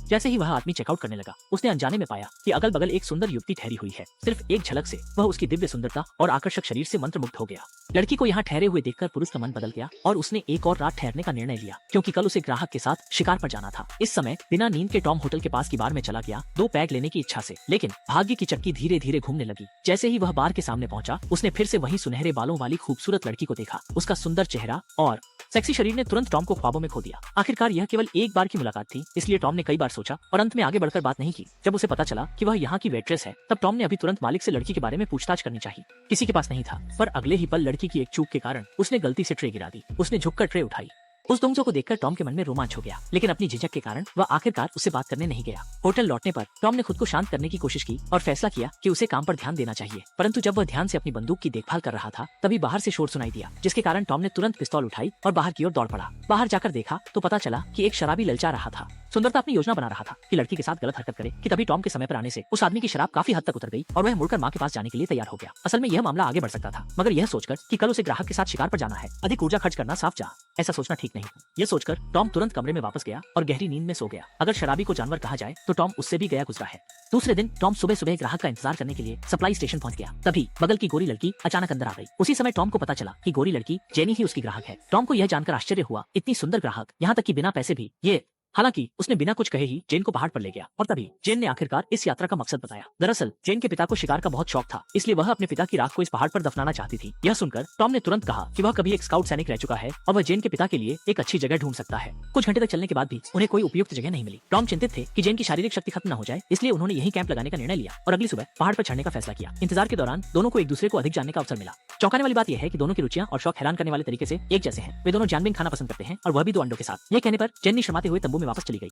जैसे ही वह आदमी चेकआउट करने लगा, उसने अनजाने में पाया कि अगल बगल एक सुंदर युवती ठहरी हुई है। सिर्फ एक झलक से वह उसकी दिव्य सुंदरता और आकर्षक शरीर से मंत्रमुग्ध हो गया। लड़की को यहाँ ठहरे हुए देखकर पुरुष का मन बदल गया और उसने एक और रात ठहरने का निर्णय लिया, क्योंकि कल उसे ग्राहक के साथ शिकार पर जाना था। इस समय बिना नींद के टॉम होटल के पास की बार में चला गया 2 पैग लेने की इच्छा से, लेकिन भाग्य की चक्की धीरे धीरे घूमने लगी। जैसे ही वह बार के सामने पहुंचा, उसने फिर से वही सुनहरे बालों वाली खूबसूरत लड़की को देखा। उसका सुंदर चेहरा और सेक्सी शरीर ने तुरंत टॉम को ख्वाबों में खो दिया। आखिरकार यह केवल एक बार की मुलाकात थी, इसलिए टॉम ने कई बार सोचा और अंत में आगे बढ़कर बात नहीं की। जब उसे पता चला कि वह यहाँ की वेट्रेस है, तब टॉम ने अभी तुरंत मालिक से लड़की के बारे में पूछताछ करनी चाहिए। किसी के पास नहीं था, पर अगले ही पल लड़की की एक चूक के कारण उसने गलती से ट्रे गिरा दी। उसने झुककर ट्रे उठाई। उस दोंगजो को देखकर टॉम के मन में रोमांच हो गया, लेकिन अपनी झिझक के कारण वह आखिरकार उससे बात करने नहीं गया। होटल लौटने पर टॉम ने खुद को शांत करने की कोशिश की और फैसला किया कि उसे काम पर ध्यान देना चाहिए। परंतु जब वह ध्यान से अपनी बंदूक की देखभाल कर रहा था, तभी बाहर से शोर सुनाई दिया, जिसके कारण टॉम ने तुरंत पिस्तौल उठाई और बाहर की ओर दौड़ पड़ा। बाहर जाकर देखा तो पता चला कि एक शराबी ललचा रहा था। सुंदरता अपनी योजना बना रहा था कि लड़की के साथ गलत हरकत करे कि तभी टॉम के समय पर आने से उस आदमी की शराब काफी हद तक उतर गई और वह मुड़कर मां के पास जाने के लिए तैयार हो गया। असल में यह मामला आगे बढ़ सकता था, मगर यह सोचकर कि कल उसे ग्राहक के साथ शिकार पर जाना है, अधिक ऊर्जा खर्च करना साफ जा, ऐसा सोचना ठीक नहीं। यह सोचकर टॉम तुरंत कमरे में वापस गया और गहरी नींद में सो गया। अगर शराबी को जानवर कहा जाए तो टॉम उससे भी गया गुजरा है। दूसरे दिन टॉम सुबह सुबह ग्राहक का इंतजार करने के लिए सप्लाई स्टेशन पहुंच गया। तभी बगल की गोरी लड़की अचानक अंदर आ गई। उसी समय टॉम को पता चला कि गोरी लड़की जेनी ही उसकी ग्राहक है। टॉम को यह जानकर आश्चर्य हुआ, इतनी सुंदर ग्राहक, यहाँ तक कि बिना पैसे भी। ये हालांकि उसने बिना कुछ कहे ही जेन को पहाड़ पर ले गया और तभी जेन ने आखिरकार इस यात्रा का मकसद बताया। दरअसल जेन के पिता को शिकार का बहुत शौक था, इसलिए वह अपने पिता की राख को इस पहाड़ पर दफनाना चाहती थी। यह सुनकर टॉम ने तुरंत कहा कि वह कभी एक स्काउट सैनिक रह चुका है और वह जेन के पिता के लिए एक अच्छी जगह ढूंढ सकता है। कुछ घंटे तक चलने के बाद भी उन्हें कोई उपयुक्त जगह नहीं मिली। टॉम चिंतित थे कि जेन की शारीरिक शक्ति खत्म न हो जाए, इसलिए उन्होंने यही कैंप लगाने का निर्णय लिया और अगली सुबह पहाड़ पर चढ़ने का फैसला किया। इंतजार के दौरान दोनों को एक दूसरे को अधिक जानने का अवसर मिला। चौंकाने वाली बात यह है कि दोनों की रुचियां और शौक हैरान करने वाले तरीके से एक जैसे हैं। वे दोनों जानबीन खाना पसंद करते हैं और वह भी 2 अंडों के साथ। यह कहने पर जेन ने शर्माते हुए तंबू में वापस चली गई।